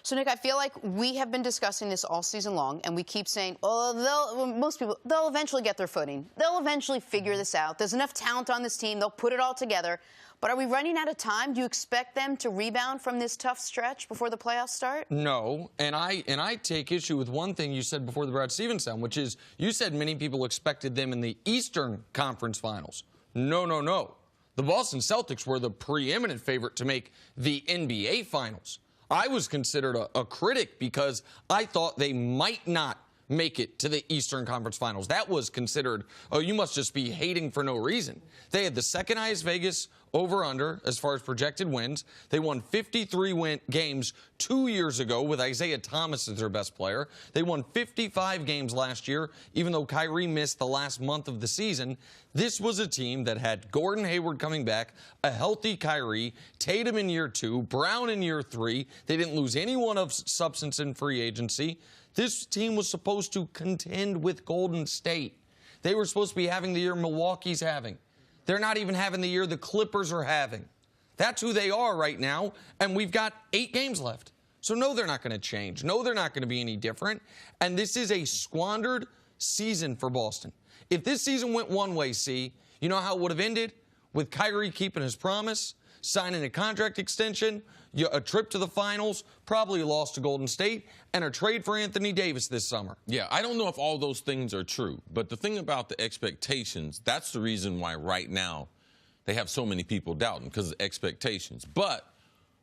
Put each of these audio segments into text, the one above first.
So, Nick, I feel like we have been discussing this all season long, and we keep saying, oh, they'll eventually get their footing. They'll eventually figure this out. There's enough talent on this team. They'll put it all together. But are we running out of time? Do you expect them to rebound from this tough stretch before the playoffs start? No, and I take issue with one thing you said before the Brad Stevens sound, which is you said many people expected them in the Eastern Conference Finals. No, no, no. The Boston Celtics were the preeminent favorite to make the NBA Finals. I was considered a critic because I thought they might not make it to the Eastern Conference Finals. That was considered, oh, you must just be hating for no reason. They had the second highest Vegas over-under as far as projected wins. They won 53 games 2 years ago with Isaiah Thomas as their best player. They won 55 games last year, even though Kyrie missed the last month of the season. This was a team that had Gordon Hayward coming back, a healthy Kyrie, Tatum in year 2, Brown in year 3. They didn't lose anyone of substance in free agency. This team was supposed to contend with Golden State. They were supposed to be having the year Milwaukee's having. They're not even having the year the Clippers are having. That's who they are right now, and we've got 8 games left. So, no, they're not going to change. No, they're not going to be any different. And this is a squandered season for Boston. If this season went one way, you know how it would have ended? With Kyrie keeping his promise, signing a contract extension, a trip to the finals, probably a loss to Golden State, and a trade for Anthony Davis this summer. Yeah, I don't know if all those things are true, but the thing about the expectations, that's the reason why right now they have so many people doubting, because of expectations. But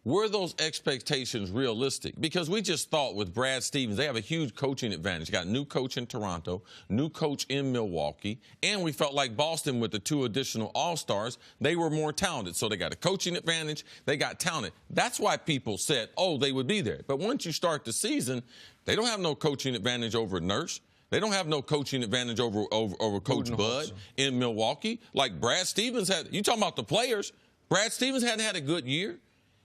were those expectations realistic? Because we just thought with Brad Stevens, they have a huge coaching advantage. Got a new coach in Toronto, new coach in Milwaukee, and we felt like Boston with the 2 additional All-Stars, they were more talented. So they got a coaching advantage, they got talent. That's why people said, oh, they would be there. But once you start the season, they don't have no coaching advantage over Nurse. They don't have no coaching advantage over Coach Bud in Milwaukee. Like Brad Stevens had. You talking about the players. Brad Stevens hadn't had a good year.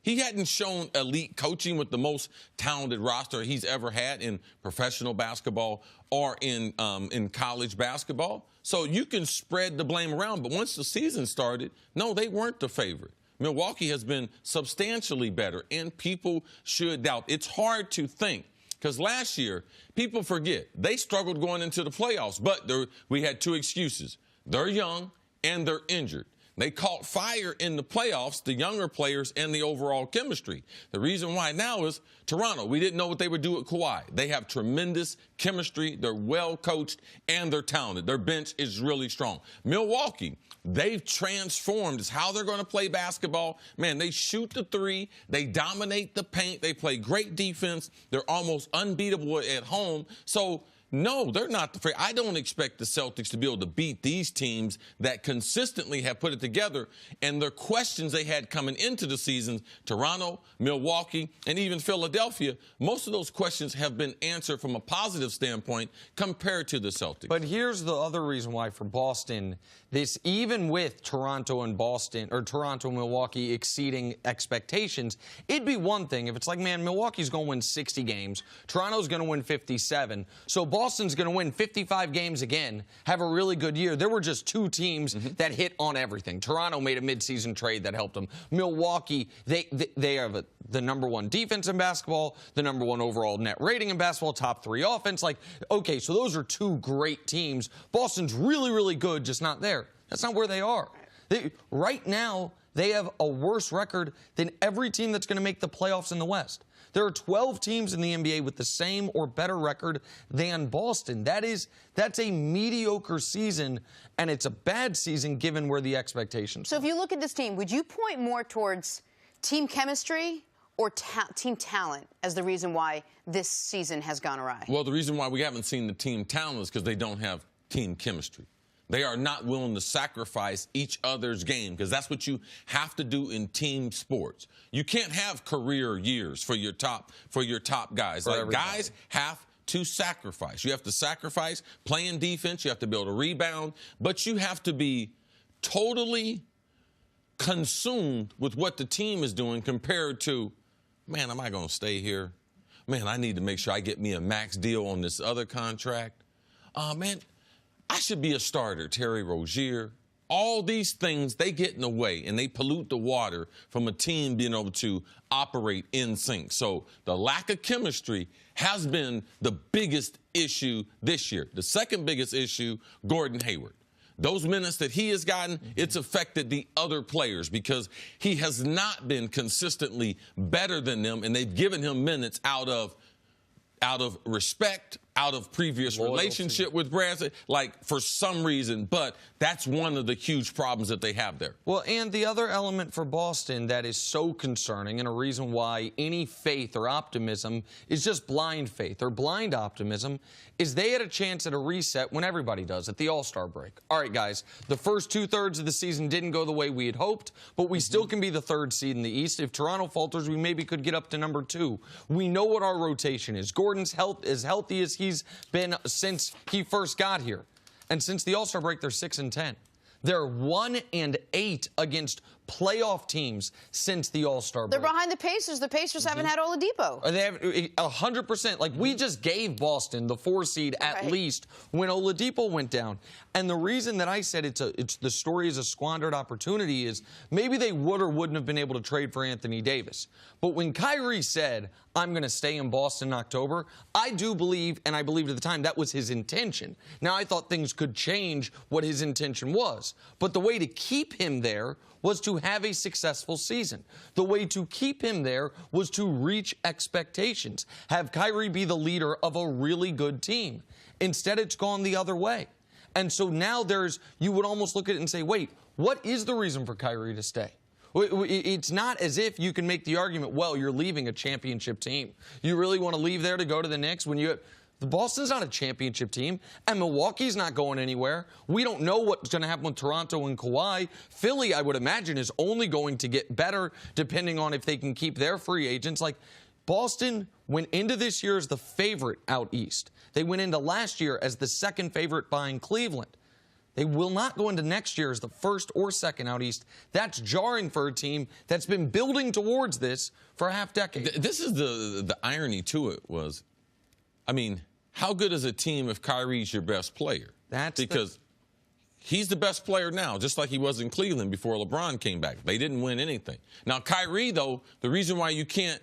He hadn't shown elite coaching with the most talented roster he's ever had in professional basketball or in college basketball. So you can spread the blame around, but once the season started, no, they weren't the favorite. Milwaukee has been substantially better, and people should doubt. It's hard to think, because last year, people forget, they struggled going into the playoffs, but we had 2 excuses. They're young and they're injured. They caught fire in the playoffs, the younger players, and the overall chemistry. The reason why now is Toronto. We didn't know what they would do at Kawhi. They have tremendous chemistry. They're well coached, and they're talented. Their bench is really strong. Milwaukee, they've transformed. It's how they're going to play basketball. Man, they shoot the 3. They dominate the paint. They play great defense. They're almost unbeatable at home. So, no, they're not the favorite. I don't expect the Celtics to be able to beat these teams that consistently have put it together. And the questions they had coming into the season, Toronto, Milwaukee, and even Philadelphia, most of those questions have been answered from a positive standpoint compared to the Celtics. But here's the other reason why for Boston, this, even with Toronto and Boston, or Toronto and Milwaukee exceeding expectations, it'd be one thing if it's like, man, Milwaukee's going to win 60 games, Toronto's going to win 57, so Boston's going to win 55 games again, have a really good year. There were just 2 teams that hit on everything. Toronto made a midseason trade that helped them. Milwaukee, they have the number 1 defense in basketball, the number 1 overall net rating in basketball, top 3 offense. Like, okay, so those are 2 great teams. Boston's really, really good, just not there. That's not where they are. Right now, they have a worse record than every team that's going to make the playoffs in the West. There are 12 teams in the NBA with the same or better record than Boston. That's a mediocre season, and it's a bad season given where the expectations are. So if you look at this team, would you point more towards team chemistry or team talent as the reason why this season has gone awry? Well, the reason why we haven't seen the team talent is because they don't have team chemistry. They are not willing to sacrifice each other's game, because that's what you have to do in team sports. You can't have career years for your top guys. Like, guys have to sacrifice. You have to sacrifice playing defense. You have to be able to rebound. But you have to be totally consumed with what the team is doing compared to, man, am I going to stay here? Man, I need to make sure I get me a max deal on this other contract. Man, I should be a starter. Terry Rozier, all these things, they get in the way, and they pollute the water from a team being able to operate in sync. So the lack of chemistry has been the biggest issue this year. The second biggest issue, Gordon Hayward. Those minutes that he has gotten, it's affected the other players because he has not been consistently better than them, and they've given him minutes out of respect, out of previous relationship with Branson, like for some reason. But that's one of the huge problems that they have there. Well, and the other element for Boston that is so concerning, and a reason why any faith or optimism is just blind faith or blind optimism, is they had a chance at a reset when everybody does at the All-Star break. All right, guys, the first two-thirds of the season didn't go the way we had hoped, but we still can be the third seed in the East. If Toronto falters, we maybe could get up to number 2. We know what our rotation is. Gordon's as healthy as he's been since he first got here. And since the All-Star break, they're 6-10. They're 1-8 against playoff teams since the All-Star break. They're behind the Pacers. The Pacers haven't had Oladipo. They have 100%. Like, we just gave Boston the 4 seed at least when Oladipo went down. And the reason that I said it's the story is a squandered opportunity is maybe they would or wouldn't have been able to trade for Anthony Davis. But when Kyrie said, I'm going to stay in Boston in October, I do believe, and I believed at the time, that was his intention. Now, I thought things could change what his intention was. But the way to keep him there was to have a successful season. The way to keep him there was to reach expectations, have Kyrie be the leader of a really good team. Instead, it's gone the other way. And so now you would almost look at it and say, wait, what is the reason for Kyrie to stay? It's not as if you can make the argument, well, you're leaving a championship team. You really want to leave there to go to the Knicks when you... The Boston's not a championship team, and Milwaukee's not going anywhere. We don't know what's going to happen with Toronto and Kawhi. Philly, I would imagine, is only going to get better depending on if they can keep their free agents. Like, Boston went into this year as the favorite out east. They went into last year as the second favorite behind Cleveland. They will not go into next year as the first or second out east. That's jarring for a team that's been building towards this for a half-decade. This is the irony to it was, I mean, how good is a team if Kyrie's your best player? Because he's the best player now, just like he was in Cleveland before LeBron came back. They didn't win anything. Now, Kyrie, though, the reason why you can't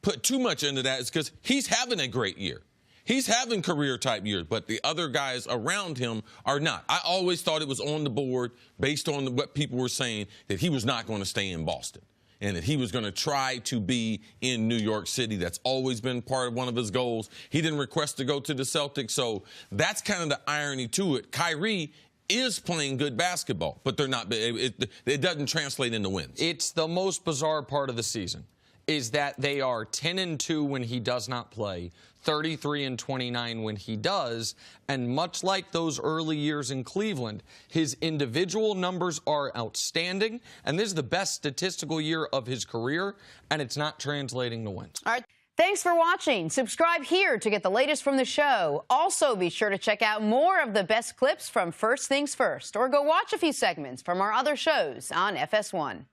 put too much into that is because he's having a great year. He's having career-type years, but the other guys around him are not. I always thought it was on the board, based on what people were saying, that he was not going to stay in Boston and that he was going to try to be in New York City. That's always been part of one of his goals. He didn't request to go to the Celtics, so that's kind of the irony to it. Kyrie is playing good basketball, but they're not. It doesn't translate into wins. It's the most bizarre part of the season, is that they are 10-2 when he does not play, 33-29 when he does, and much like those early years in Cleveland, his individual numbers are outstanding, and this is the best statistical year of his career, and it's not translating to wins. All right. Thanks for watching. Subscribe here to get the latest from the show. Also, be sure to check out more of the best clips from First Things First, or go watch a few segments from our other shows on FS1.